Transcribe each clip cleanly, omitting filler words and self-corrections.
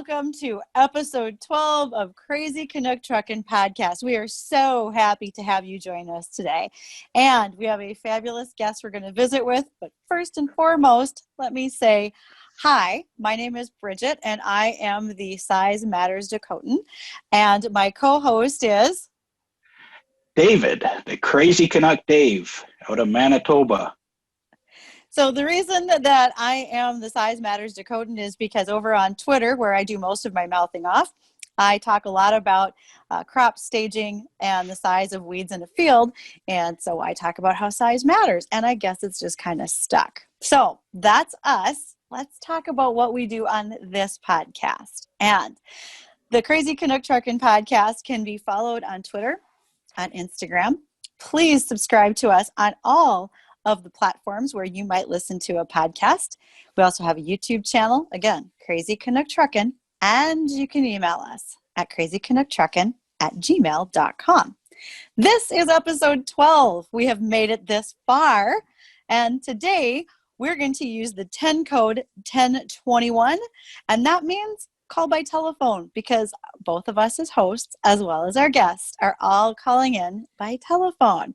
welcome to episode 12 of Crazy Canuck Truckin' Podcast. We are so happy to have you join us today. And we have a fabulous guest we're going to visit with. But first and foremost, let me say hi. My name is Bridget, and I am the Size Matters Dakotan. And my co-host is David, the Crazy Canuck Dave, out of Manitoba. So the reason that I am the Size Matters Dakotan is because over on Twitter, where I do most of my mouthing off, I talk a lot about crop staging and the size of weeds in a field. And so I talk about how size matters. And I guess it's just kind of stuck. So that's us. Let's talk about what we do on this podcast. And the Crazy Canuck Truckin' Podcast can be followed on Twitter, on Instagram. Please subscribe to us on all of the platforms where you might listen to a podcast. We also have a YouTube channel, again, Crazy Canuck Truckin', and you can email us at crazycanucktruckin@gmail.com. This is episode 12. We have made it this far, and today we're going to use the 10 code 1021, and that means call by telephone because both of us as hosts, as well as our guest, are all calling in by telephone.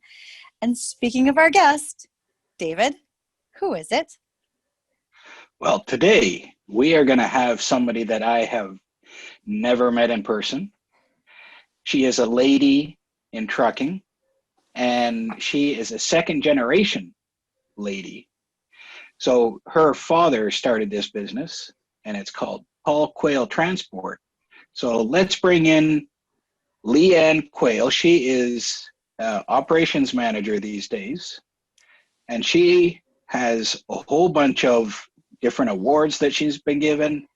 And speaking of our guest, David, who is it? Well, today we are going to have somebody that I have never met in person. She is a lady in trucking, and she is a second generation lady. So her father started this business, and it's called Quail Transport. So let's bring in Leanne Quail. She is operations manager these days. And she has a whole bunch of different awards that she's been given.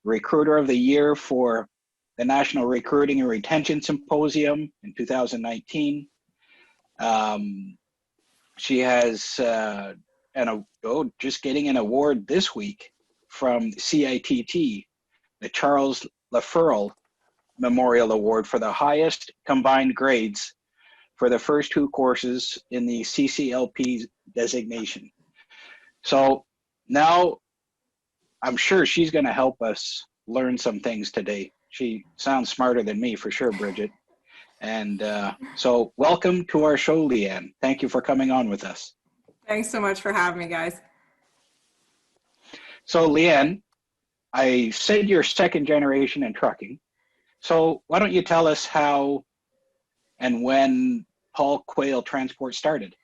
Recruiter of the Year for the National Recruiting and Retention Symposium in 2019. She has just getting an award this week from CITT, the Charles Laferle Memorial Award for the highest combined grades for the first two courses in the CCLP designation. So now I'm sure she's going to help us learn some things today. She sounds smarter than me for sure, Bridget. And so welcome to our show, Leanne. Thank you for coming on with us. Thanks so much for having me, guys. So Leanne, I said you're second generation in trucking. So why don't you tell us how and when Quail Transport started?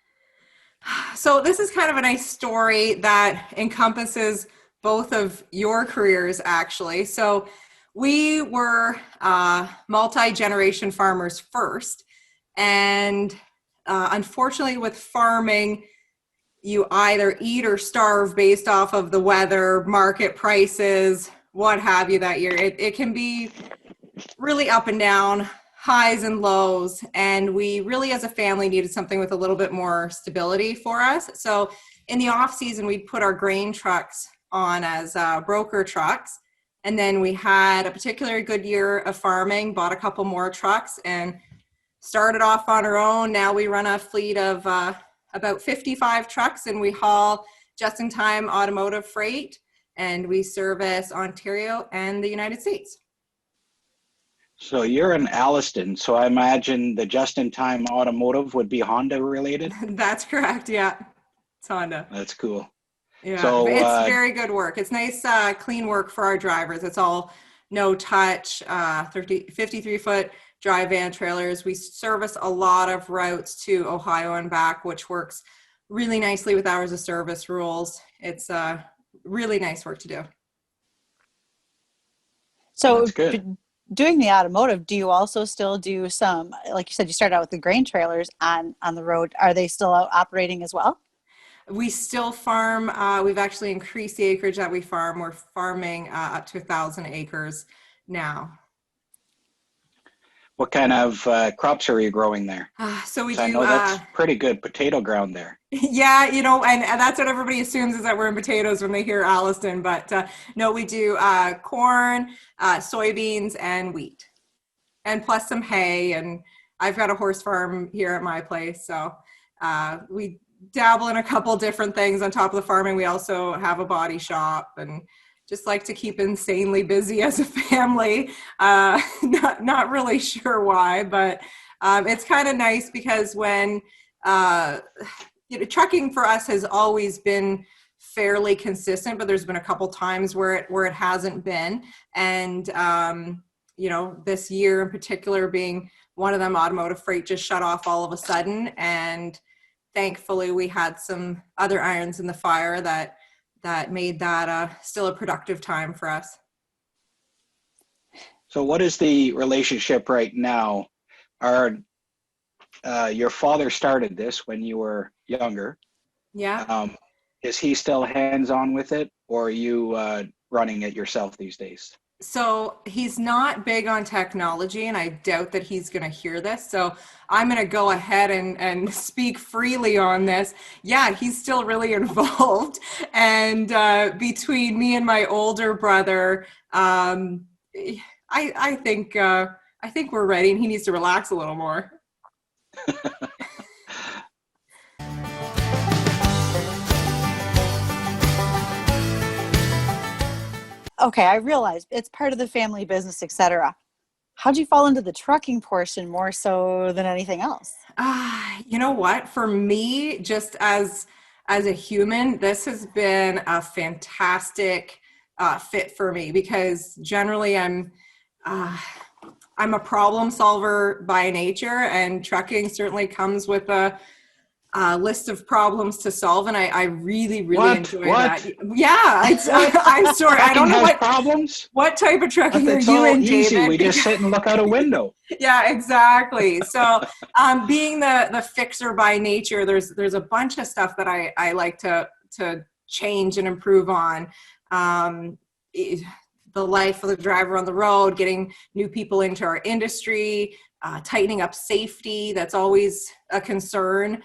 So this is kind of a nice story that encompasses both of your careers, actually. So we were multi-generation farmers first. And unfortunately with farming, you either eat or starve based off of the weather, market prices, what have you that year. It can be really up and down, highs and lows, and we really as a family needed something with a little bit more stability for us. So in the off season, we'd put our grain trucks on as broker trucks, and then we had a particularly good year of farming, bought a couple more trucks and started off on our own. Now we run a fleet of about 55 trucks, and we haul just-in-time automotive freight, and we service Ontario and the United States. So you're in Alliston, so I imagine the just-in-time automotive would be Honda related? That's correct, yeah. It's Honda. That's cool. Yeah, so, it's very good work. It's nice, clean work for our drivers. It's all no-touch, 53-foot dry van trailers. We service a lot of routes to Ohio and back, which works really nicely with hours of service rules. It's really nice work to do. So that's good. Doing the automotive, do you also still do some, like you said, you started out with the grain trailers on the road. Are they still out operating as well? We still farm. We've actually increased the acreage that we farm. We're farming up to 1,000 acres now. What kind of crops are you growing there? So we do. I know that's pretty good potato ground there. Yeah, and that's what everybody assumes is that we're in potatoes when they hear Alliston. But no, we do corn, soybeans, and wheat, and plus some hay. And I've got a horse farm here at my place, so we dabble in a couple different things on top of the farming. We also have a body shop and just like to keep insanely busy as a family. Not really sure why, but it's kind of nice because when trucking for us has always been fairly consistent, but there's been a couple times where it hasn't been. And this year in particular being one of them, automotive freight just shut off all of a sudden, and thankfully we had some other irons in the fire that made that still a productive time for us. So what is the relationship right now? Your father started this when you were younger. Yeah. Is he still hands-on with it, or are you running it yourself these days? So he's not big on technology, and I doubt that he's going to hear this. So I'm going to go ahead and speak freely on this. Yeah, he's still really involved. And between me and my older brother, I think we're ready, and he needs to relax a little more. Okay, I realize it's part of the family business, etc. How'd you fall into the trucking portion more so than anything else? You know what? For me, just as a human, this has been a fantastic fit for me, because generally I'm a problem solver by nature, and trucking certainly comes with a list of problems to solve, and I really enjoy that. Yeah, I'm sorry, I don't know what type of trucking are you in, easy. David? We just sit and look out a window. Yeah, exactly. So being the fixer by nature, there's a bunch of stuff that I like to change and improve on. The life of the driver on the road, getting new people into our industry, tightening up safety, that's always a concern.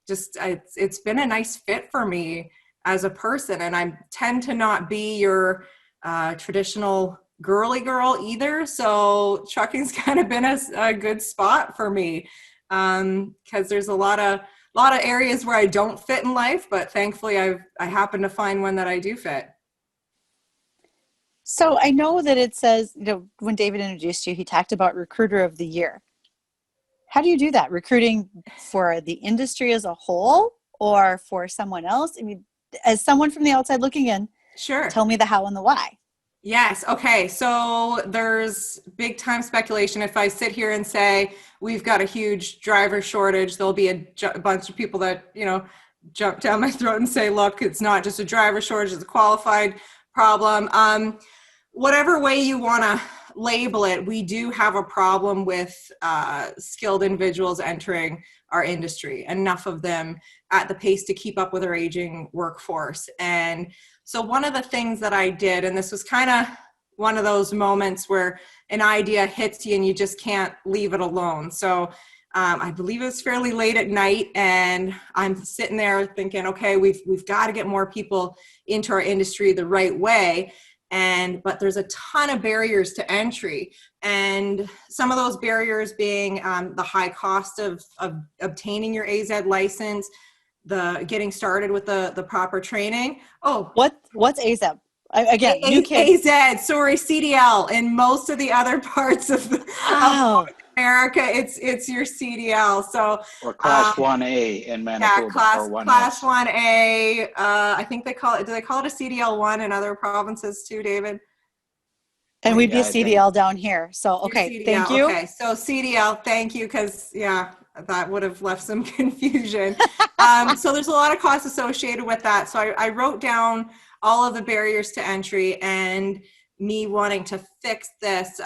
It's been a nice fit for me as a person, and I tend to not be your traditional girly girl either, so trucking's kind of been a good spot for me, because there's a lot of areas where I don't fit in life, but thankfully I happen to find one that I do fit. So I know that it says, when David introduced you, he talked about Recruiter of the Year. How do you do that? Recruiting for the industry as a whole or for someone else? I mean, as someone from the outside looking in, Sure. Tell me the how and the why. Yes. Okay. So there's big time speculation. If I sit here and say we've got a huge driver shortage, there'll be a bunch of people that, jump down my throat and say, look, it's not just a driver shortage, it's a qualified problem. Whatever way you want to label it, we do have a problem with skilled individuals entering our industry, enough of them at the pace to keep up with our aging workforce. And so one of the things that I did, and this was kind of one of those moments where an idea hits you and you just can't leave it alone. So I believe it was fairly late at night, and I'm sitting there thinking, okay, we've got to get more people into our industry the right way. But there's a ton of barriers to entry, and some of those barriers being the high cost of obtaining your AZ license, the getting started with the proper training. Oh, what's AZ? Again, new kid. AZ, sorry, CDL. In most of the other parts of America, it's your CDL. So or Class 1A in Manitoba. Yeah, Class 1A. I think they call it. Do they call it a CDL1 in other provinces too, David? And we'd be a CDL down here. So CDL, thank you. Okay, so CDL, thank you, because that would have left some confusion. So there's a lot of costs associated with that. So I wrote down all of the barriers to entry, and me wanting to fix this.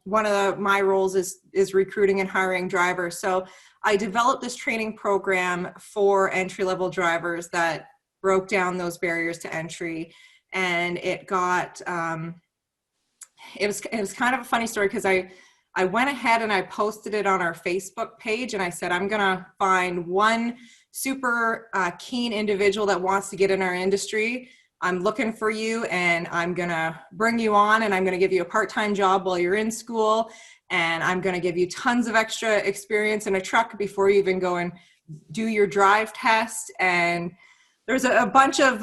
One of my roles is recruiting and hiring drivers. So I developed this training program for entry-level drivers that broke down those barriers to entry, and it got it was kind of a funny story, because I went ahead and I posted it on our Facebook page, and I said, I'm gonna find one super keen individual that wants to get in our industry. I'm looking for you, and I'm gonna bring you on, and I'm gonna give you a part-time job while you're in school, and I'm gonna give you tons of extra experience in a truck before you even go and do your drive test. And there's a bunch of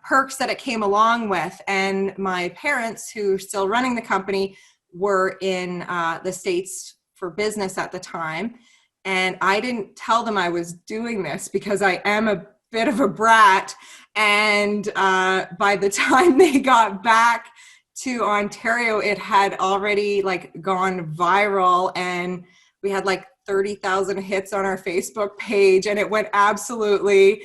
perks that it came along with. And my parents, who are still running the company, were in the States for business at the time. And I didn't tell them I was doing this because I am a bit of a brat. And by the time they got back to Ontario, it had already like gone viral, and we had like 30,000 hits on our Facebook page, and it went absolutely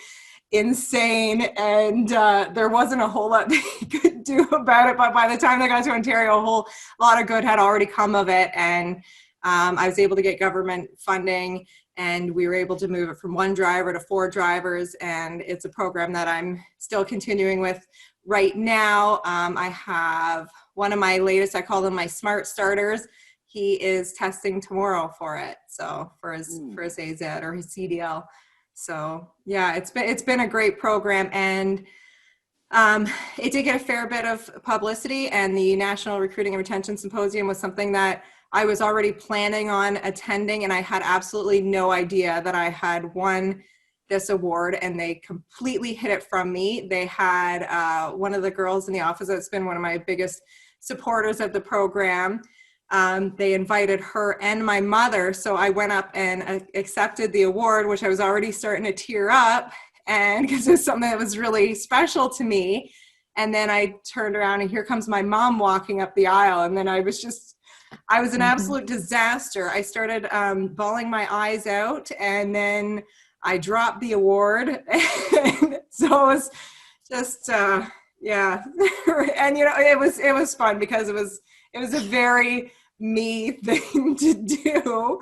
insane. And there wasn't a whole lot they could do about it. But by the time they got to Ontario, a whole lot of good had already come of it. And I was able to get government funding, and we were able to move it from 1 driver to 4 drivers. And it's a program that I'm still continuing with right now. I have one of my latest, I call them my smart starters. He is testing tomorrow for it. So for his AZ or his CDL. So yeah, it's been a great program, and it did get a fair bit of publicity, and the National Recruiting and Retention Symposium was something that I was already planning on attending, and I had absolutely no idea that I had won this award, and they completely hid it from me. They had one of the girls in the office that's been one of my biggest supporters of the program. They invited her and my mother, so I went up and accepted the award, which I was already starting to tear up, and because it was something that was really special to me. And then I turned around, and here comes my mom walking up the aisle, and then I was an absolute disaster. I started bawling my eyes out, and then I dropped the award. And so it was just, yeah. And, you know, it was fun because it was a very me thing to do.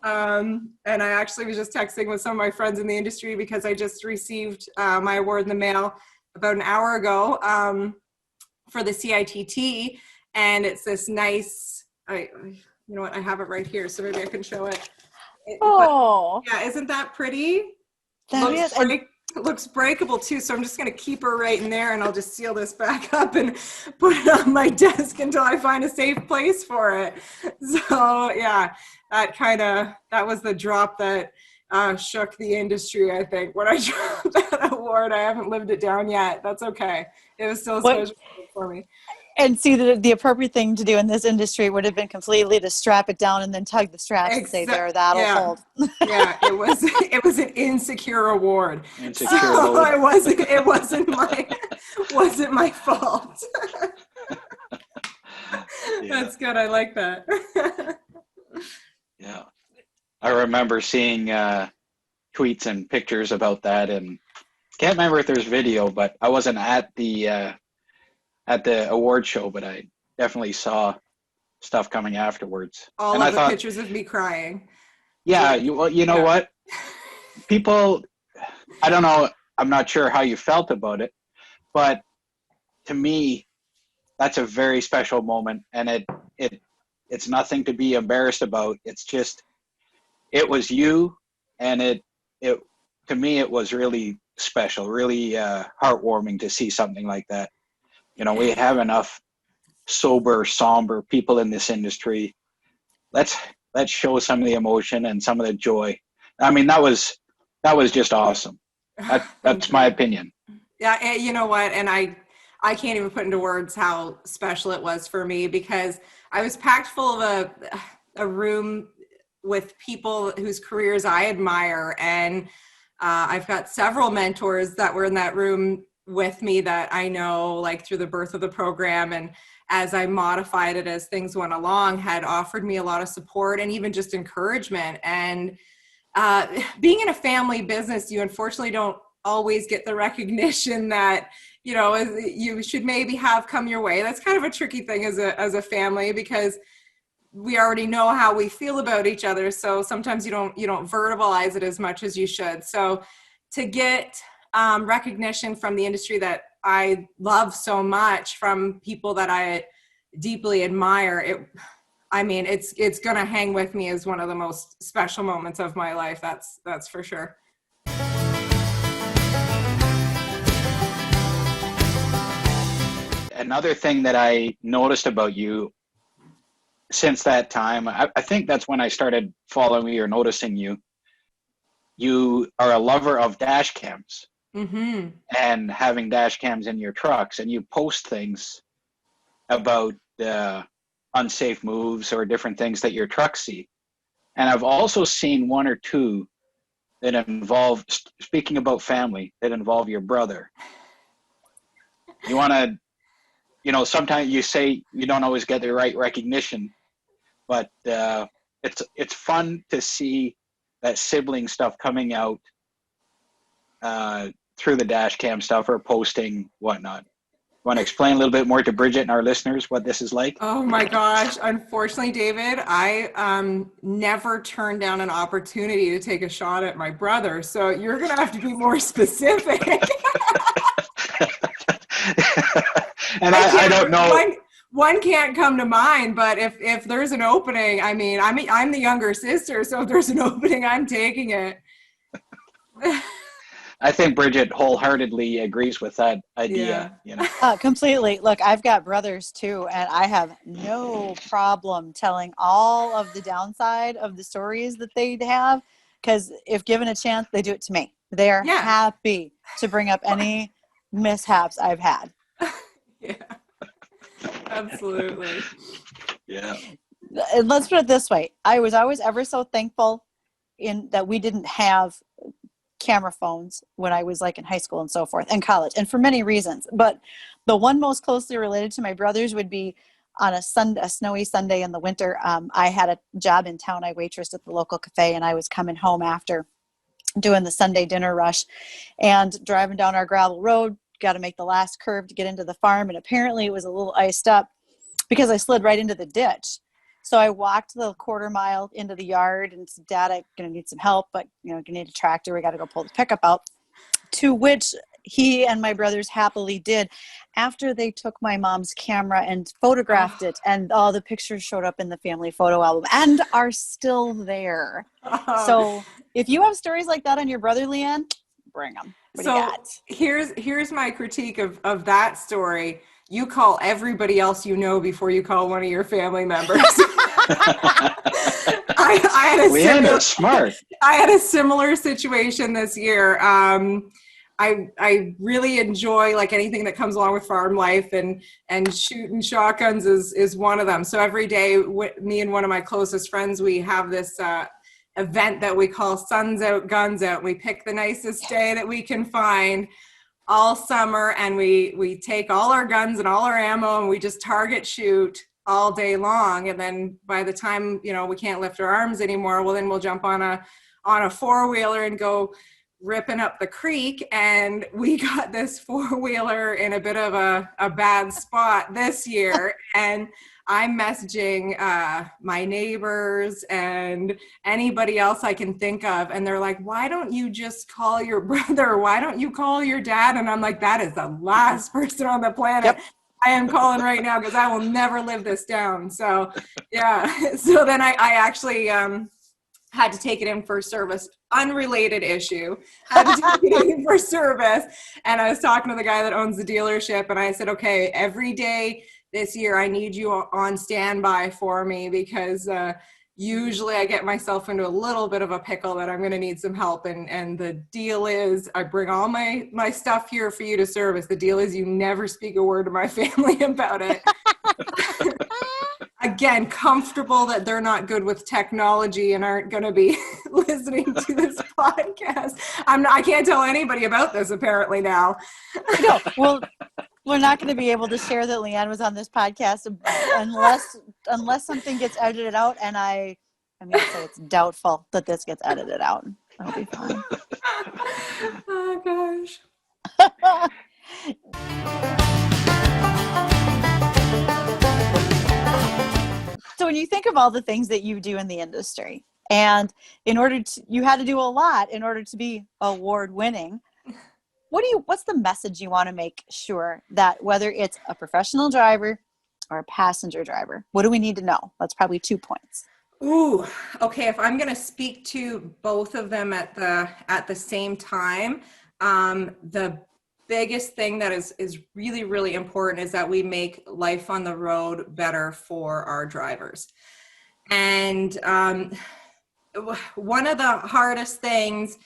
And I actually was just texting with some of my friends in the industry because I just received my award in the mail about an hour ago for the CITT. And it's this nice, you know what, I have it right here, so maybe I can show it. Oh, yeah, isn't that pretty? that Looks breakable too, so I'm just going to keep her right in there, and I'll just seal this back up and put it on my desk until I find a safe place for it. So yeah, that was the drop that shook the industry, I think, when I dropped that award. I haven't lived it down yet. That's okay. It was still special for me. And see, the appropriate thing to do in this industry would have been completely to strap it down and then tug the straps and say, "There, that'll hold." Yeah, it was an insecure award. Insecure so award. it wasn't my fault. Yeah. That's good. I like that. Yeah, I remember seeing tweets and pictures about that, and can't remember if there's video, but I wasn't at the award show, but I definitely saw stuff coming afterwards. All and of I the thought, pictures of me crying. yeah, you know what? People, I don't know, I'm not sure how you felt about it, but to me, that's a very special moment, and it's nothing to be embarrassed about. It's just, it was you, and it to me, it was really special, really heartwarming to see something like that. You know, we have enough sober, somber people in this industry. Let's show some of the emotion and some of the joy. I mean, that was just awesome. That's my opinion. Yeah, you know what? And I can't even put into words how special it was for me, because I was packed full of a room with people whose careers I admire. And I've got several mentors that were in that room with me that I know, like, through the birth of the program, and as I modified it as things went along, had offered me a lot of support and even just encouragement. And being in a family business, you unfortunately don't always get the recognition that, you know, you should maybe have come your way. That's kind of a tricky thing as a family, because we already know how we feel about each other. So sometimes you don't verbalize it as much as you should. So to get recognition from the industry that I love so much, from people that I deeply admire, it's going to hang with me as one of the most special moments of my life. That's for sure. Another thing that I noticed about you since that time, I think that's when I started following you or noticing you. You are a lover of dash cams. Mm-hmm. and having dash cams in your trucks, and you post things about unsafe moves or different things that your trucks see. And I've also seen one or two that involve, speaking about family, that involve your brother. You want to, sometimes you say you don't always get the right recognition, but it's fun to see that sibling stuff coming out through the dash cam stuff or posting whatnot. You want to explain a little bit more to Bridget and our listeners what this is like? Oh my gosh. Unfortunately, David, I never turned down an opportunity to take a shot at my brother. So you're going to have to be more specific. And I don't know. One can't come to mind, but if there's an opening, I mean, I'm the younger sister, so if there's an opening, I'm taking it. I think Bridget wholeheartedly agrees with that idea. Completely. Look, I've got brothers too, and I have no problem telling all of the downside of the stories that they have, because if given a chance, they do it to me. They are happy to bring up any mishaps I've had. Yeah, absolutely. Yeah. And let's put it this way. I was always ever so thankful that we didn't have camera phones when I was like in high school and so forth, and college, and for many reasons. But the one most closely related to my brothers would be on a snowy Sunday in the winter. I had a job in town. I waitressed at the local cafe, and I was coming home after doing the Sunday dinner rush and driving down our gravel road. Got to make the last curve to get into the farm, and apparently it was a little iced up because I slid right into the ditch. So I walked the quarter mile into the yard and said, Dad, I'm going to need some help, but you need a tractor. We got to go pull the pickup out. To which he and my brothers happily did, after they took my mom's camera and photographed it, and all the pictures showed up in the family photo album and are still there. So if you have stories like that on your brother, Leanne, bring them. What do you got? Here's my critique of that story. You call everybody else before you call one of your family members. Smart. I had a similar situation this year. I really enjoy like anything that comes along with farm life, and shooting shotguns is one of them. So every day, me and one of my closest friends, we have this event that we call Suns Out, Guns Out. We pick the nicest day that we can find all summer, and we take all our guns and all our ammo, and we just target shoot all day long. And then by the time we can't lift our arms anymore, well, then we'll jump on a four-wheeler and go ripping up the creek. And we got this four-wheeler in a bit of a bad spot this year, and I'm messaging my neighbors and anybody else I can think of. And they're like, why don't you just call your brother? Why don't you call your dad? And I'm like, that is the last person on the planet. Yep. I am calling right now because I will never live this down. So, yeah. So then I actually had to take it in for service. Unrelated issue. Had to take it in for service. And I was talking to the guy that owns the dealership, and I said, okay, every day this year I need you on standby for me, because usually I get myself into a little bit of a pickle that I'm going to need some help. And the deal is I bring all my stuff here for you to service. The deal is you never speak a word to my family about it. Again, comfortable that they're not good with technology and aren't going to be listening to this podcast. I can't tell anybody about this apparently now. No, well, we're not going to be able to share that Leanne was on this podcast unless something gets edited out, and I'm going to say it's doubtful that this gets edited out. That'll be fine. Oh gosh. So when you think of all the things that you do in the industry, and you had to do a lot in order to be award winning, what's the message you want to make sure that whether it's a professional driver or a passenger driver, what do we need to know? That's probably 2 points. Ooh, okay. If I'm going to speak to both of them at the same time, the biggest thing that is really, really important is that we make life on the road better for our drivers. And one of the hardest things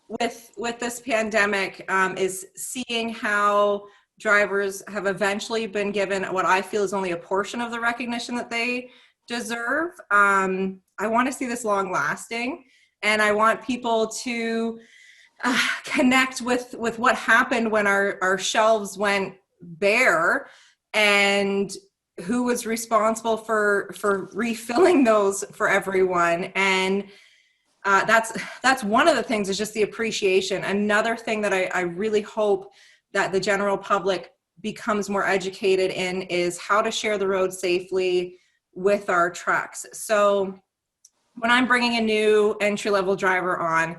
with this pandemic is seeing how drivers have eventually been given what I feel is only a portion of the recognition that they deserve. I want to see this long lasting, and I want people to connect with what happened when our shelves went bare, and who was responsible for refilling those for everyone. And that's one of the things, is just the appreciation. Another thing that I really hope that the general public becomes more educated in is how to share the road safely with our trucks. So when I'm bringing a new entry-level driver on,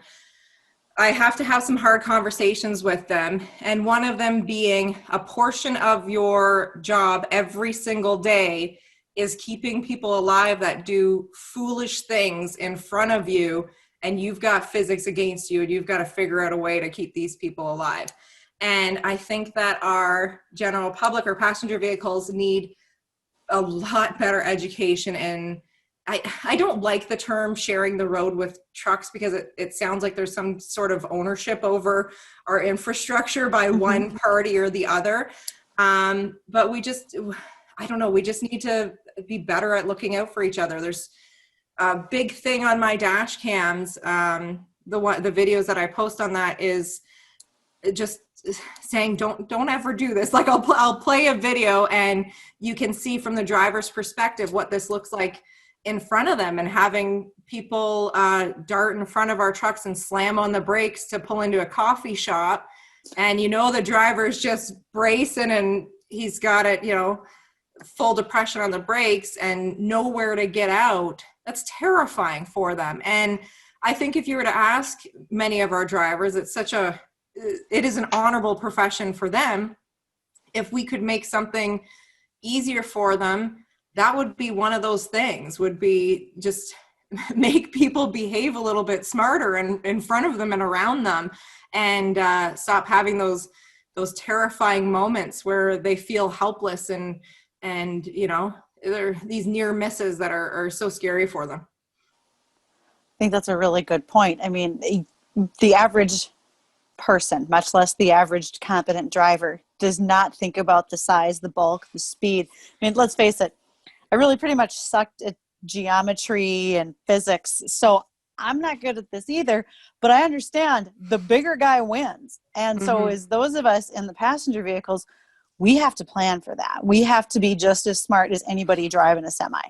I have to have some hard conversations with them, and one of them being a portion of your job every single day is keeping people alive that do foolish things in front of you, and you've got physics against you, and you've got to figure out a way to keep these people alive. And I think that our general public or passenger vehicles need a lot better education. And I don't like the term sharing the road with trucks, because it sounds like there's some sort of ownership over our infrastructure by one party or the other. But we just need to be better at looking out for each other. There's a big thing on my dash cams. The videos that I post on that is just saying, don't ever do this. Like I'll play a video and you can see from the driver's perspective what this looks like in front of them, and having people dart in front of our trucks and slam on the brakes to pull into a coffee shop. And the driver's just bracing and he's got it, full depression on the brakes and nowhere to get out. That's terrifying for them. And I think if you were to ask many of our drivers, it is an honorable profession for them. If we could make something easier for them, that would be one of those things, would be just make people behave a little bit smarter in front of them and around them, and stop having those terrifying moments where they feel helpless and there are these near misses that are so scary for them. I think that's a really good point. I mean, the average person, much less the average competent driver, does not think about the size, the bulk, the speed. I mean, let's face it, I really pretty much sucked at geometry and physics, so I'm not good at this either, but I understand the bigger guy wins. And so as those of us in the passenger vehicles, we have to plan for that. We have to be just as smart as anybody driving a semi.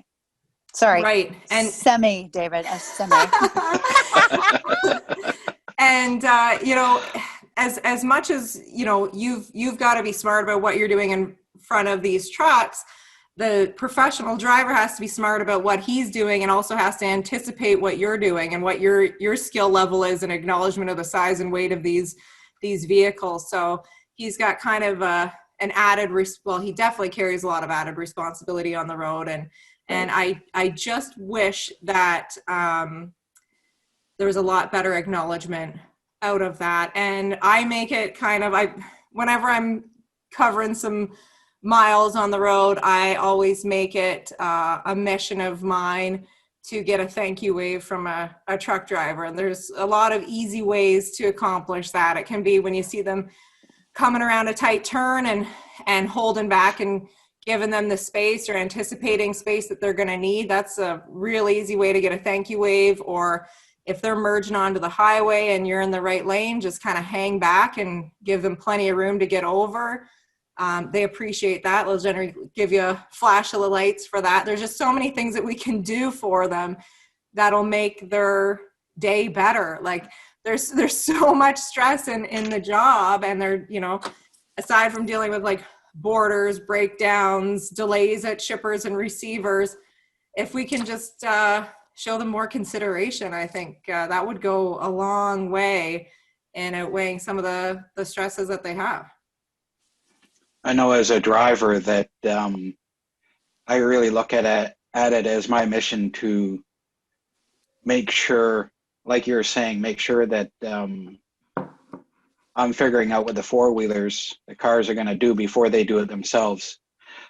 Sorry. Right. And semi, David, a semi. And, as much as, you've got to be smart about what you're doing in front of these trucks, the professional driver has to be smart about what he's doing, and also has to anticipate what you're doing and what your skill level is, and acknowledgement of the size and weight of these vehicles. So he's got kind of an added, he definitely carries a lot of added responsibility on the road. And I just wish that there was a lot better acknowledgement out of that. And I make it whenever I'm covering some miles on the road, I always make it a mission of mine to get a thank you wave from a truck driver. And there's a lot of easy ways to accomplish that. It can be when you see them coming around a tight turn and holding back and giving them the space, or anticipating space that they're going to need. That's a real easy way to get a thank you wave. Or if they're merging onto the highway and you're in the right lane, just kind of hang back and give them plenty of room to get over. They appreciate that. They'll generally give you a flash of the lights for that. There's just so many things that we can do for them that'll make their day better. Like there's so much stress in the job, and they're, aside from dealing with like borders, breakdowns, delays at shippers and receivers, if we can just show them more consideration, I think that would go a long way in outweighing some of the stresses that they have. I know as a driver that I really look at it as my mission to make sure, like you were saying, make sure that I'm figuring out what the four-wheelers, the cars, are going to do before they do it themselves.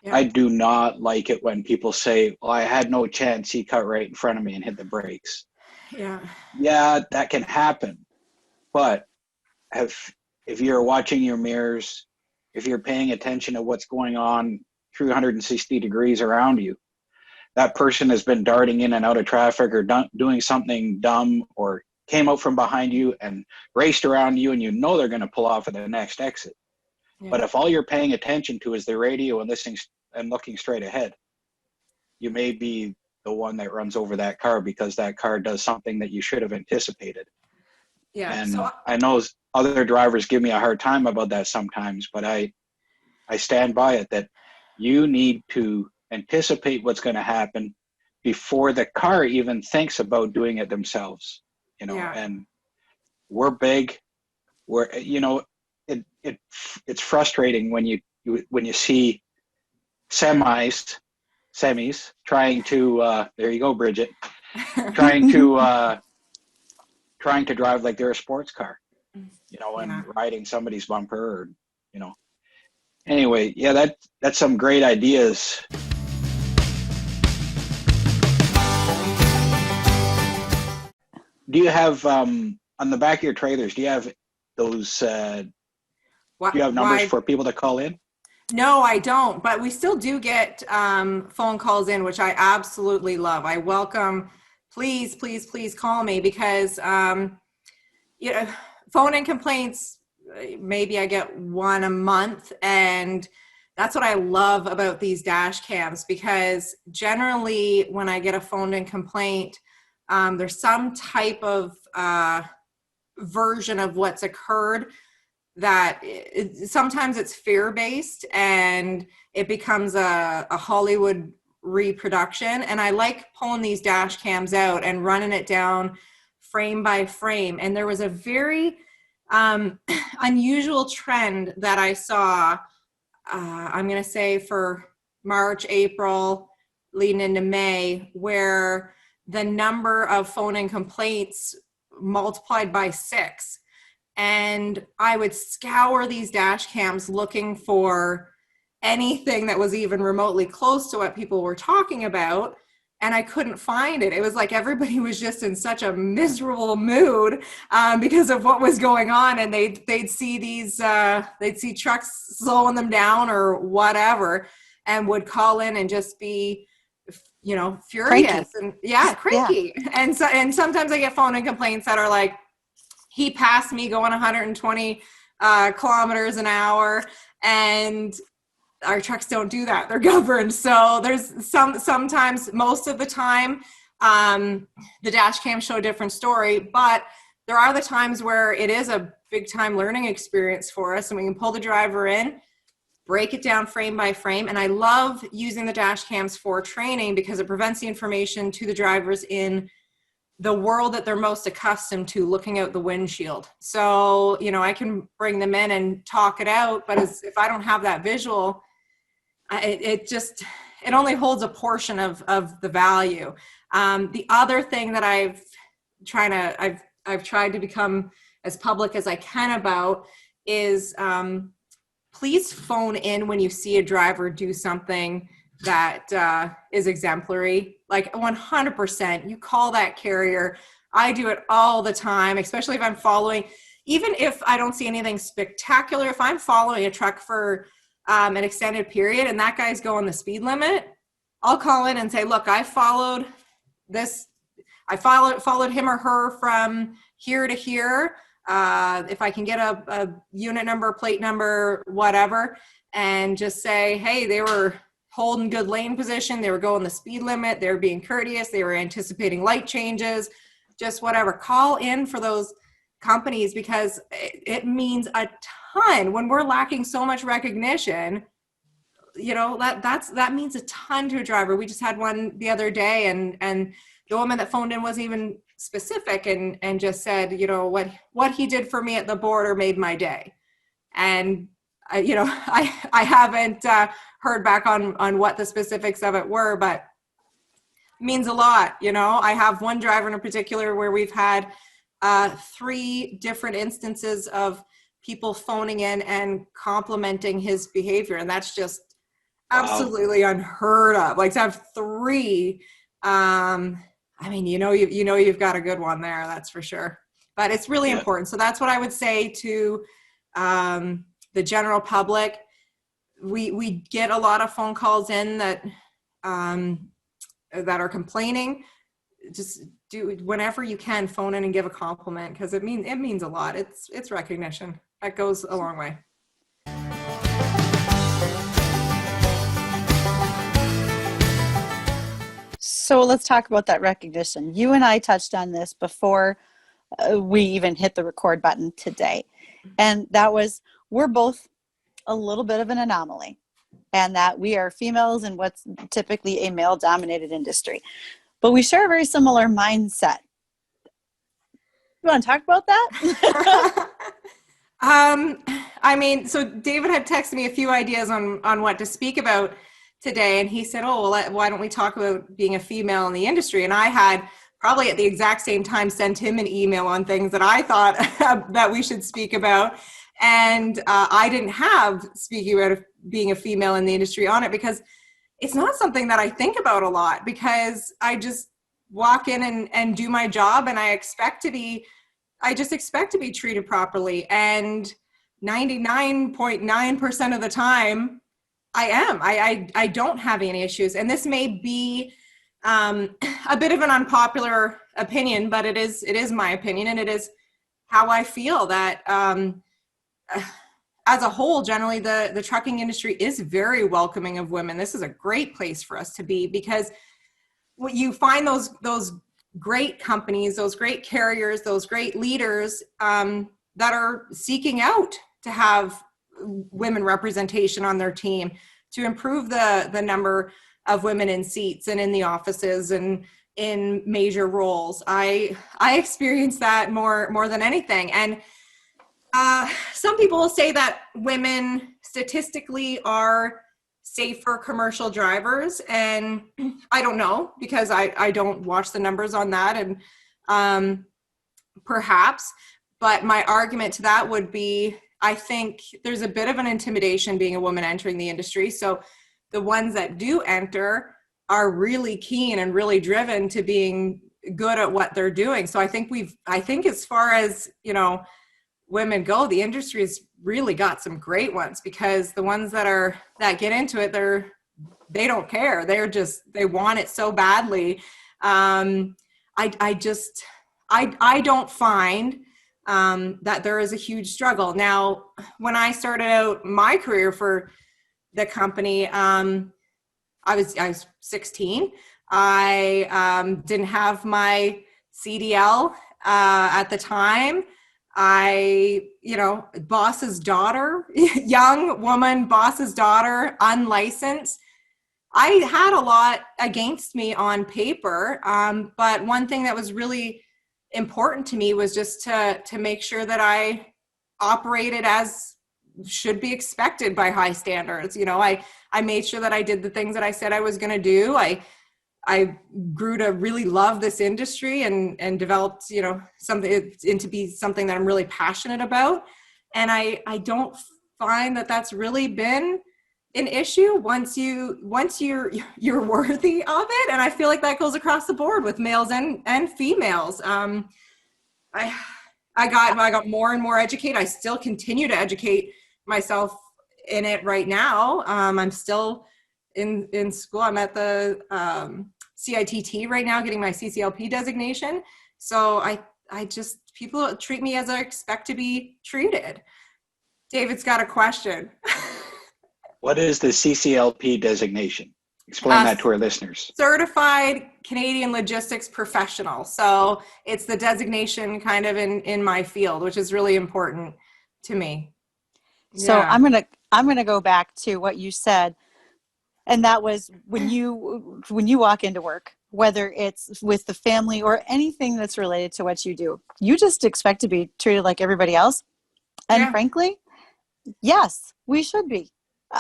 Yeah. I do not like it when people say, well, I had no chance, he cut right in front of me and hit the brakes. Yeah, that can happen. But have if you're watching your mirrors, if you're paying attention to what's going on 360 degrees around you, that person has been darting in and out of traffic or doing something dumb or came out from behind you and raced around you, and you know they're going to pull off at the next exit. Yeah. But if all you're paying attention to is the radio and listening and looking straight ahead, you may be the one that runs over that car because that car does something that you should have anticipated. Yeah. And So I know other drivers give me a hard time about that sometimes, but I stand by it that you need to anticipate what's going to happen before the car even thinks about doing it themselves, you know. Yeah. And we're big. It's frustrating when you see semis trying to there you go, Bridget, trying to drive like they're a sports car, you know, and Yeah. riding somebody's bumper, or, you know. Anyway, yeah, that's some great ideas. Do you have on the back of your trailers? Do you have those? Do you have numbers for people to call in? No, I don't, but we still do get phone calls in, which I absolutely love. I welcome, please, please, please call me, because you know, phone in complaints, maybe I get one a month, and that's what I love about these dash cams, because generally when I get a phone in complaint, there's some type of version of what's occurred that sometimes it's fear-based and it becomes a Hollywood reproduction. And I like pulling these dash cams out and running it down frame by frame. And there was a very unusual trend that I saw, I'm going to say for March, April, leading into May, where the number of phone-in complaints multiplied by 6. And I would scour these dash cams looking for anything that was even remotely close to what people were talking about, and I couldn't find it. It was like everybody was just in such a miserable mood because of what was going on, and they'd see they'd see trucks slowing them down or whatever, and would call in and just be, you know, furious. Cranky. And cranky. And sometimes I get phone-in complaints that are like, he passed me going 120 kilometers an hour, and our trucks don't do that. They're governed. So there's sometimes, most of the time, the dash cams show a different story, but there are the times where it is a big time learning experience for us, and we can pull the driver in, break it down frame by frame. And I love using the dash cams for training because it prevents the information to the drivers in the world that they're most accustomed to, looking out the windshield. So, you know, I can bring them in and talk it out, but if I don't have that visual, it only holds a portion of the value. The other thing that I've tried to become as public as I can about is, please phone in when you see a driver do something that is exemplary, like 100%. You call that carrier. I do it all the time, especially if I'm following, even if I don't see anything spectacular, if I'm following a truck for an extended period and that guy's going the speed limit, I'll call in and say, look, I followed him or her from here to here. If I can get a unit number, plate number, whatever, and just say, hey, they were holding good lane position, they were going the speed limit, they were being courteous, they were anticipating light changes, just whatever. Call in for those companies, because it means a ton when we're lacking so much recognition. You know, that means a ton to a driver. We just had one the other day, and the woman that phoned in wasn't even specific, and just said, you know, what he did for me at the border made my day. And I haven't heard back on what the specifics of it were, but it means a lot. You know, I have one driver in particular where we've had 3 different instances of people phoning in and complimenting his behavior, and that's just absolutely unheard of. Like, to have 3, I mean, you've got a good one there, that's for sure. but it's really important. So that's what I would say to the general public. We get a lot of phone calls in that that are complaining. Just do, whenever you can, phone in and give a compliment, because it means a lot. It's recognition that goes a long way. So let's talk about that recognition. You and I touched on this before we even hit the record button today. And that was, we're both a little bit of an anomaly, and that we are females in what's typically a male-dominated industry. But we share a very similar mindset. You want to talk about that? I mean, so David had texted me a few ideas on what to speak about today, and he said, oh, well, why don't we talk about being a female in the industry? And I had probably at the exact same time sent him an email on things that I thought that we should speak about. And I didn't have speaking about being a female in the industry on it, because it's not something that I think about a lot, because I just walk in and do my job, and I just expect to be treated properly. And 99.9% of the time, I am. I don't have any issues. And this may be a bit of an unpopular opinion, but it is my opinion, and it is how I feel that as a whole, generally, the trucking industry is very welcoming of women. This is a great place for us to be, because you find those great companies, those great carriers, those great leaders that are seeking out to have women representation on their team, to improve the number of women in seats and in the offices and in major roles. I experience that more than anything. And some people will say that women statistically are safer commercial drivers, and I don't know, because I don't watch the numbers on that, and perhaps, but my argument to that would be, I think there's a bit of an intimidation being a woman entering the industry. So the ones that do enter are really keen and really driven to being good at what they're doing. So I think as far as, women go, the industry has really got some great ones, because the ones that get into it, they don't care. They want it so badly. I don't find that there is a huge struggle. Now, when I started out my career for the company, I was 16. I didn't have my CDL at the time. Boss's daughter, young woman, boss's daughter, unlicensed. I had a lot against me on paper, but one thing that was really important to me was just to make sure that I operated as should be expected by high standards. I made sure that I did the things that I said I was going to do. I grew to really love this industry and developed, something into be something that I'm really passionate about. And I don't find that that's really been an issue once you're worthy of it. And I feel like that goes across the board with males and females. I got more and more educated. I still continue to educate myself in it right now. I'm still in school. I'm at the CITT right now, getting my CCLP designation. So I just, people treat me as I expect to be treated. David's got a question. What is the CCLP designation? Explain that to our listeners. Certified Canadian Logistics Professional. So it's the designation kind of in my field, which is really important to me. So yeah. I'm gonna go back to what you said, and that was when you walk into work, whether it's with the family or anything that's related to what you do, you just expect to be treated like everybody else. And frankly, yes, we should be.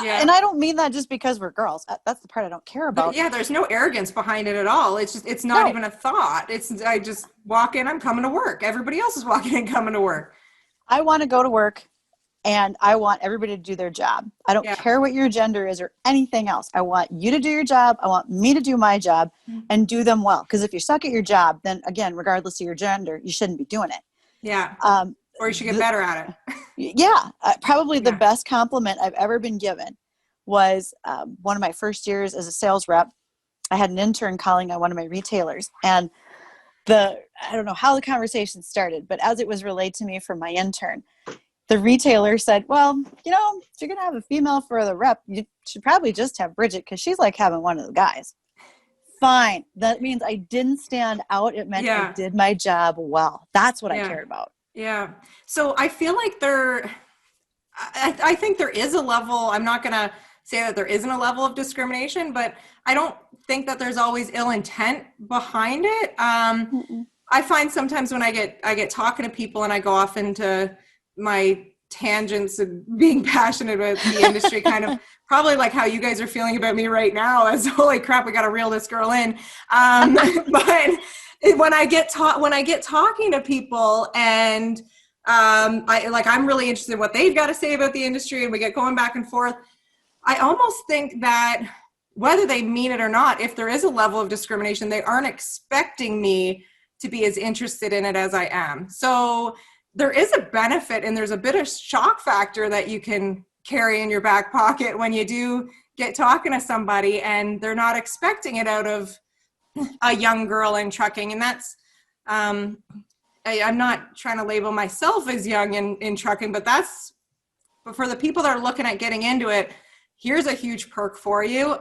Yeah. And I don't mean that just because we're girls. That's the part I don't care about. Yeah, there's no arrogance behind it at all. It's not even a thought. I just walk in, I'm coming to work. Everybody else is walking in, coming to work. I want to go to work, and I want everybody to do their job. I don't care what your gender is or anything else. I want you to do your job. I want me to do my job and do them well. Because if you suck at your job, then again, regardless of your gender, you shouldn't be doing it. Yeah. Um, Or you should get better at it. yeah, probably the Yeah. best compliment I've ever been given was one of my first years as a sales rep. I had an intern calling on one of my retailers, and I don't know how the conversation started, but as it was relayed to me from my intern, the retailer said, well, you know, if you're going to have a female for the rep, you should probably just have Bridget because she's like having one of the guys. Fine. That means I didn't stand out. It meant I did my job well. That's what I cared about. Yeah. So I feel like I think there is a level, I'm not going to say that there isn't a level of discrimination, but I don't think that there's always ill intent behind it. I find sometimes when I get talking to people and I go off into my tangents and being passionate about the industry, kind of probably like how you guys are feeling about me right now, as holy crap, we got to reel this girl in. But when I get talking to people and I'm really interested in what they've got to say about the industry, and we get going back and forth, I almost think that whether they mean it or not, if there is a level of discrimination, they aren't expecting me to be as interested in it as I am. So there is a benefit, and there's a bit of shock factor that you can carry in your back pocket when you do get talking to somebody and they're not expecting it out of a young girl in trucking. And that's, I'm not trying to label myself as young in trucking, but for the people that are looking at getting into it, here's a huge perk for you.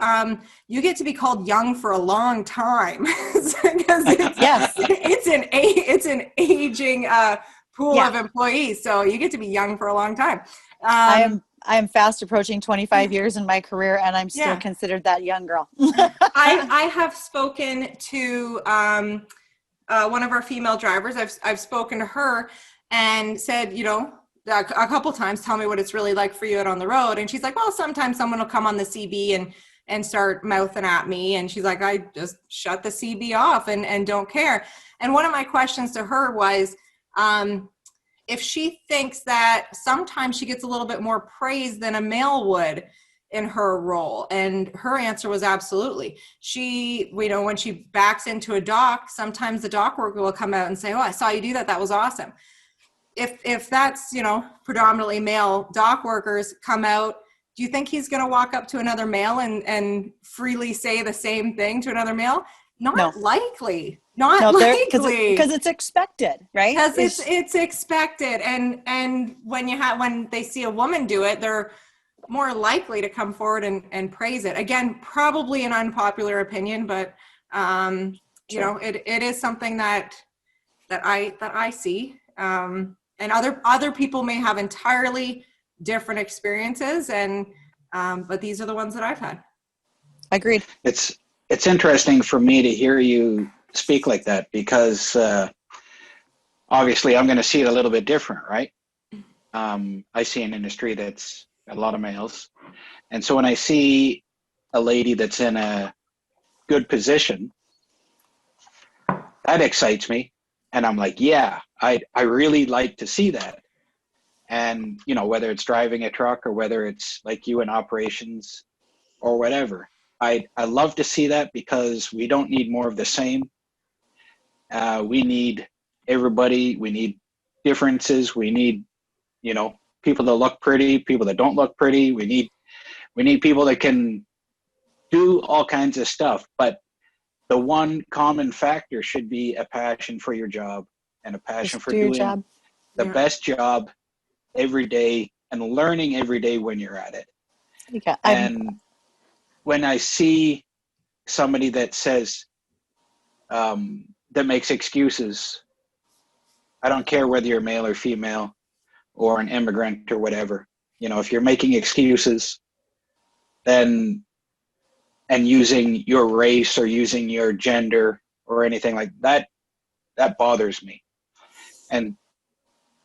You get to be called young for a long time because it's an aging pool of employees. So you get to be young for a long time. I am fast approaching 25 years in my career, and I'm still considered that young girl. I have spoken to one of our female drivers. I've spoken to her and said, you know, a couple times, tell me what it's really like for you out on the road. And she's like, well, sometimes someone will come on the CB and start mouthing at me. And she's like, I just shut the CB off and don't care. And one of my questions to her was, if she thinks that sometimes she gets a little bit more praise than a male would in her role. And her answer was absolutely. She, you know, when she backs into a dock, sometimes the dock worker will come out and say, oh, I saw you do that. That was awesome. If that's, you know, predominantly male dock workers come out, do you think he's going to walk up to another male and freely say the same thing to another male? Not likely. Not likely. Because it's expected, right? Because it's expected. And when they see a woman do it, they're more likely to come forward and praise it. Again, probably an unpopular opinion, but you know, it is something that I see. And other people may have entirely different experiences, and but these are the ones that I've had. Agreed. It's interesting for me to hear you speak like that because obviously I'm going to see it a little bit different, right? I see an industry that's a lot of males, and so when I see a lady that's in a good position, that excites me. And I'm like, yeah, I really like to see that. And, you know, whether it's driving a truck or whether it's like you in operations or whatever, I love to see that because we don't need more of the same. We need everybody. We need differences. We need, you know, people that look pretty, people that don't look pretty. We need people that can do all kinds of stuff. But the one common factor should be a passion for your job and a passion for doing the best job every day and learning every day when you're at it. Yeah, and when I see somebody that says, that makes excuses, I don't care whether you're male or female or an immigrant or whatever, you know, if you're making excuses, then and using your race or using your gender or anything like that, that bothers me. And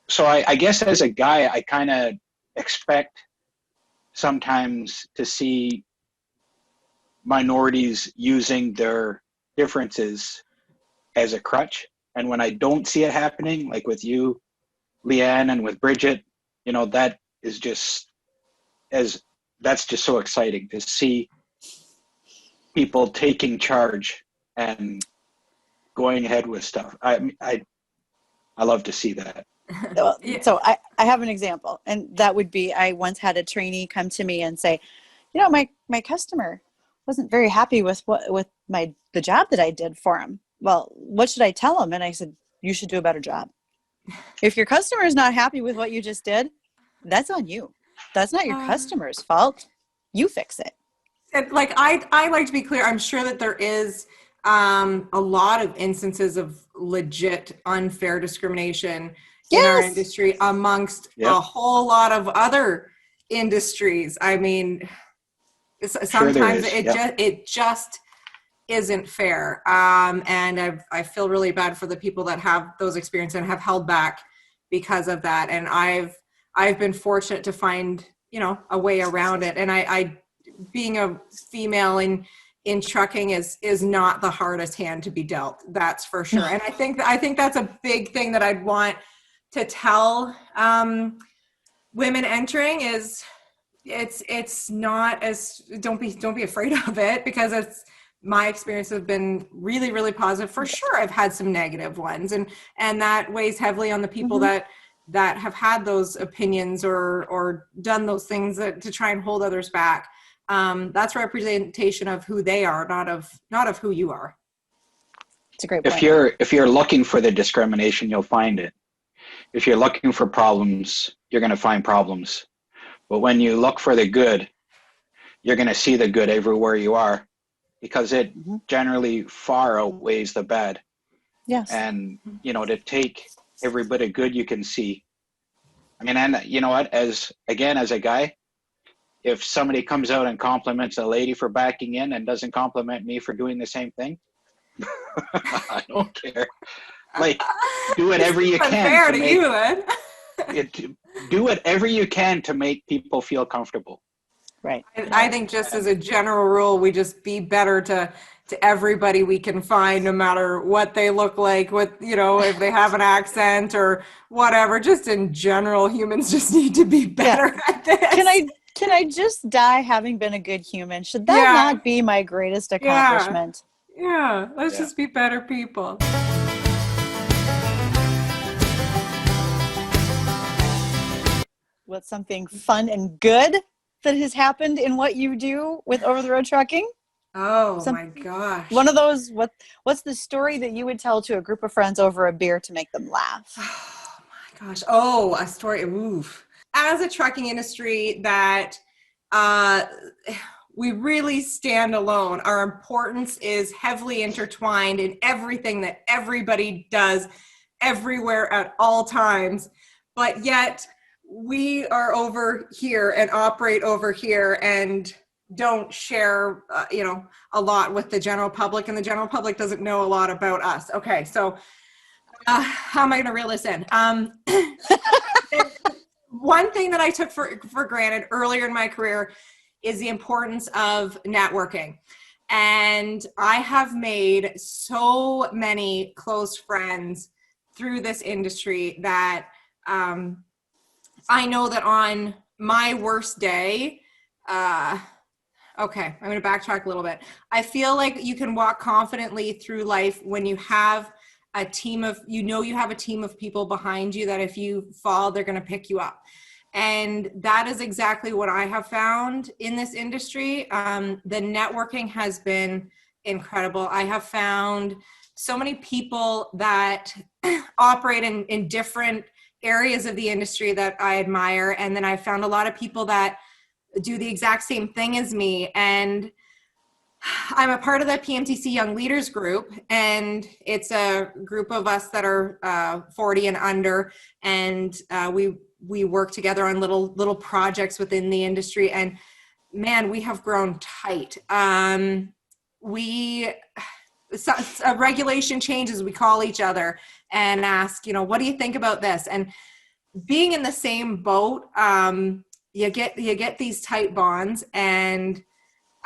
so I guess as a guy, I kind of expect sometimes to see minorities using their differences as a crutch. And when I don't see it happening, like with you, Leanne, and with Bridget, you know, that is just that's just so exciting to see people taking charge and going ahead with stuff. I love to see that. Yeah. So I have an example, and that would be, I once had a trainee come to me and say, my customer wasn't very happy with the job that I did for him. Well, what should I tell him? And I said, you should do a better job. If your customer is not happy with what you just did, that's on you. That's not your customer's fault. You fix it. And like, I like to be clear, I'm sure that there is a lot of instances of legit unfair discrimination in our Yes. industry amongst Yep. a whole lot of other industries. I mean, Sure there sometimes is. it just isn't fair. And I feel really bad for the people that have those experiences and have held back because of that. And I've been fortunate to find, a way around it. And I being a female in trucking is not the hardest hand to be dealt. That's for sure. And I think that's a big thing that I'd want to tell women entering is it's not as, don't be afraid of it, because my experience have been really, really positive. For sure, I've had some negative ones, and that weighs heavily on the people that have had those opinions or done those things to try and hold others back. That's representation of who they are, not of who you are. It's a great point. If you're looking for the discrimination, you'll find it. If you're looking for problems, you're going to find problems. But when you look for the good, you're going to see the good everywhere you are, because it generally far outweighs the bad. Yes. And, to take every bit of good you can see. I mean, and you know what, as a guy, if somebody comes out and compliments a lady for backing in and doesn't compliment me for doing the same thing, I don't care. Like, do whatever you can to make do whatever you can to make people feel comfortable. Right. I think just as a general rule, we just be better to everybody we can find, no matter what they look like, if they have an accent or whatever. Just in general, humans just need to be better at this. Can I just die having been a good human? Should that not be my greatest accomplishment? Yeah. Let's just be better people. What's something fun and good that has happened in what you do with over-the-road trucking? Oh my gosh. One of those, what's the story that you would tell to a group of friends over a beer to make them laugh? Oh my gosh. Oh, a story. Oof. As a trucking industry that we really stand alone, our importance is heavily intertwined in everything that everybody does everywhere at all times. But yet we are over here and operate over here and don't share, a lot with the general public, and the general public doesn't know a lot about us. Okay, so how am I going to reel this in? One thing that I took for granted earlier in my career is the importance of networking. And I have made so many close friends through this industry that I know that on my worst day, okay, I'm going to backtrack a little bit. I feel like you can walk confidently through life when you have a team of, you have a team of people behind you that if you fall, they're going to pick you up. And that is exactly what I have found in this industry. The networking has been incredible. I have found so many people that operate in different areas of the industry that I admire. And then I found a lot of people that do the exact same thing as me. And I'm a part of the PMTC Young Leaders group, and it's a group of us that are 40 and under, and we work together on little projects within the industry. And man, we have grown tight. A regulation changes, we call each other and ask, what do you think about this? And being in the same boat, you get these tight bonds, and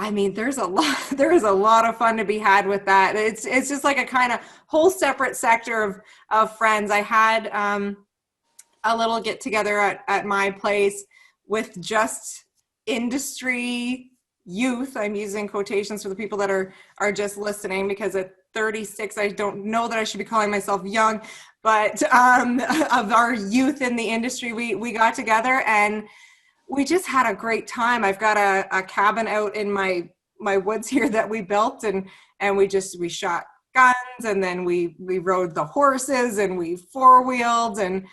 I mean, there is a lot of fun to be had with that. It's just like a kind of whole separate sector of friends. I had a little get together at my place with just industry youth. I'm using quotations for the people that are just listening, because 36. I don't know that I should be calling myself young, but of our youth in the industry, we got together and we just had a great time. I've got a cabin out in my woods here that we built, and we shot guns, and then we rode the horses, and we four-wheeled, and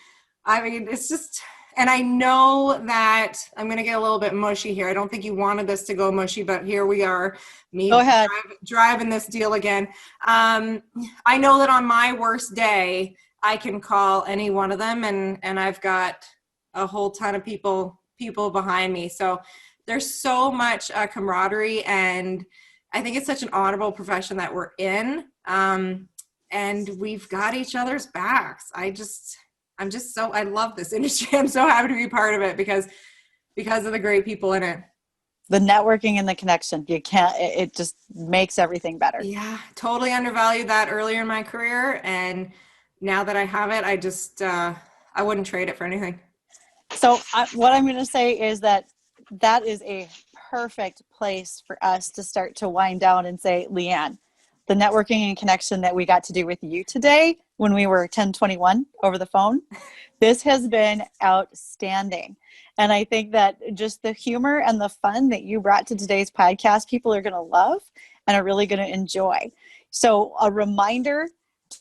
I mean, it's just, and I know that I'm going to get a little bit mushy here. I don't think you wanted this to go mushy, but here we are, me Go ahead. driving this deal again. I know that on my worst day, I can call any one of them, and I've got a whole ton of people behind me. So there's so much camaraderie, and I think it's such an honorable profession that we're in. And we've got each other's backs. I love this industry. I'm so happy to be part of it because of the great people in it. The networking and the connection, it just makes everything better. Yeah, totally undervalued that earlier in my career. And now that I have it, I just, I wouldn't trade it for anything. So what I'm going to say is that is a perfect place for us to start to wind down and say, Leanne, the networking and connection that we got to do with you today when we were 1021 over the phone, this has been outstanding. And I think that just the humor and the fun that you brought to today's podcast, people are going to love and are really going to enjoy. So a reminder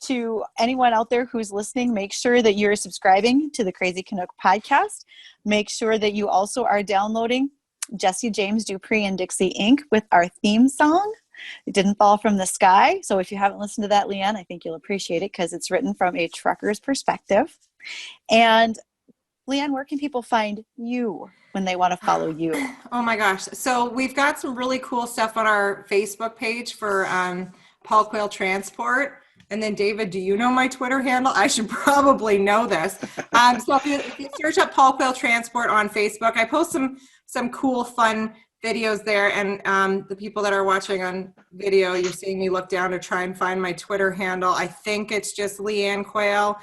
to anyone out there who's listening, make sure that you're subscribing to the Crazy Canuck podcast. Make sure that you also are downloading Jesse James Dupree and Dixie Inc. with our theme song. It didn't fall from the sky. So if you haven't listened to that, Leanne, I think you'll appreciate it because it's written from a trucker's perspective. And Leanne, where can people find you when they want to follow you? Oh my gosh. So we've got some really cool stuff on our Facebook page for Paul Quail Transport. And then David, do you know my Twitter handle? I should probably know this. So if you search up Paul Quail Transport on Facebook, I post some cool, fun videos there. And the people that are watching on video, you're seeing me look down to try and find my Twitter handle. I think it's just Leanne Quail,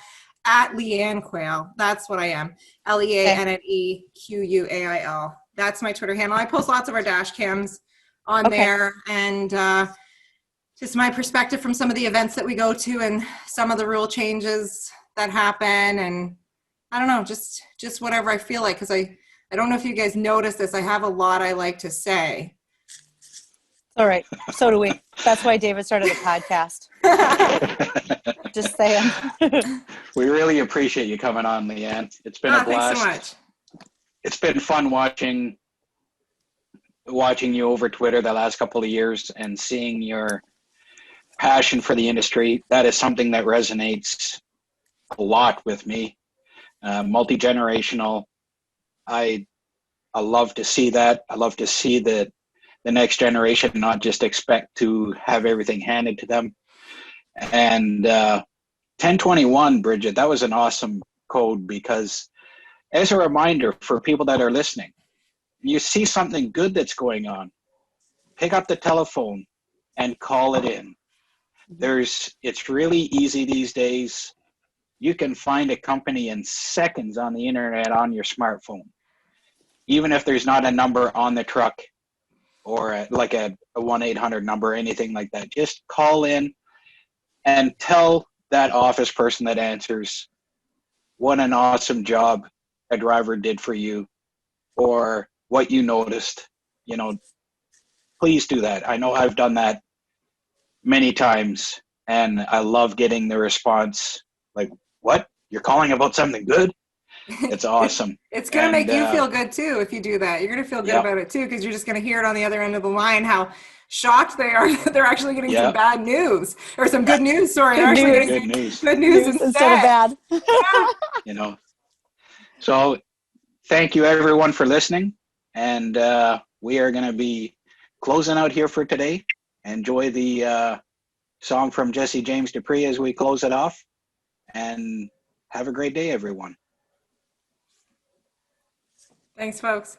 at Leanne Quail. That's what I am. LeanneQuail. That's my Twitter handle. I post lots of our dash cams on there, and just my perspective from some of the events that we go to and some of the rule changes that happen. And I don't know, just whatever I feel like, because I don't know if you guys noticed this. I have a lot I like to say. All right. So do we. That's why David started a podcast. Just saying. We really appreciate you coming on, Leanne. It's been a blast. Thanks so much. It's been fun watching you over Twitter the last couple of years and seeing your passion for the industry. That is something that resonates a lot with me. Multi-generational. I love to see that. I love to see that the next generation not just expect to have everything handed to them. And 1021, Bridget, that was an awesome code, because as a reminder for people that are listening, you see something good that's going on, pick up the telephone and call it in. It's really easy these days. You can find a company in seconds on the internet on your smartphone, even if there's not a number on the truck or like a 1-800 number or anything like that. Just call in and tell that office person that answers what an awesome job a driver did for you or what you noticed. Please do that. I know I've done that many times, and I love getting the response like, what? You're calling about something good? It's awesome. It's going to make you feel good too if you do that. You're going to feel good about it too, because you're just going to hear it on the other end of the line how shocked they are that they're actually getting some bad news, or some good news. Sorry, they're actually getting good news instead of bad. So thank you everyone for listening, and we are going to be closing out here for today. Enjoy the song from Jesse James Dupree as we close it off, and have a great day, everyone. Thanks, folks.